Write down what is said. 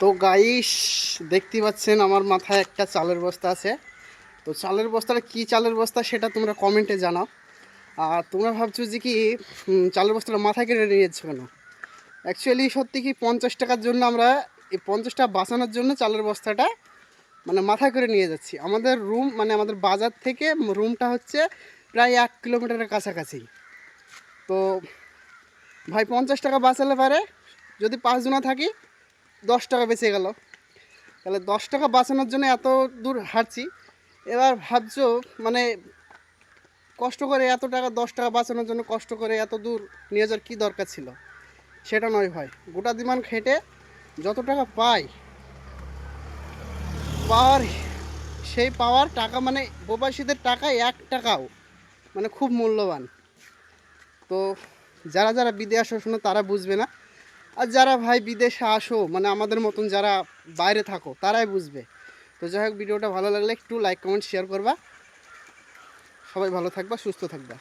তো গাইস, দেখতে পাচ্ছেন আমার মাথায় একটা চালের বস্তা আছে। তো চালের বস্তাটা কি চালের বস্তা সেটা তোমরা কমেন্টে জানাও। আর তোমরা ভাবছো যে কি চালের বস্তাটা মাথায় কেটে নিয়েছো কেন? অ্যাকচুয়ালি সত্যি কি 50 টাকার জন্য আমরা এই 50 টাকা বাঁচানোর জন্য চালের বস্তাটা মানে মাথায় করে নিয়ে যাচ্ছি। আমাদের রুম মানে আমাদের বাজার থেকে রুমটা হচ্ছে প্রায় 1 কিলোমিটারের কাছাকাছি। তো ভাই 50 টাকা বাঁচালে পারে যদি 5 জনা থাকি 10 টাকা বেঁচে গেল। তাহলে 10 টাকা বাঁচানোর জন্য এত দূর হাঁটছি। এবার ভাবছো মানে কষ্ট করে এত টাকা 10 টাকা বাঁচানোর জন্য কষ্ট করে এত দূর নিয়ে যাওয়ার কী দরকার ছিল? সেটা নয় ভাই, গোটা দিমান খেটে যত টাকা পাই পাওয়ার সেই পাওয়ার টাকা মানে প্রবাসীদের টাকা 1 টাকাও মানে খুব মূল্যবান। তো যারা যারা বিদেশে আসো না তারা বুঝবে না, আর যারা ভাই বিদেশে আসো মানে আমাদের মতন যারা বাইরে থাকো তারাই বুঝবে। তো যাই হোক, ভিডিওটা ভালো লাগলে একটু লাইক কমেন্ট শেয়ার করবা। সবাই ভালো থাকবা, সুস্থ থাকবা।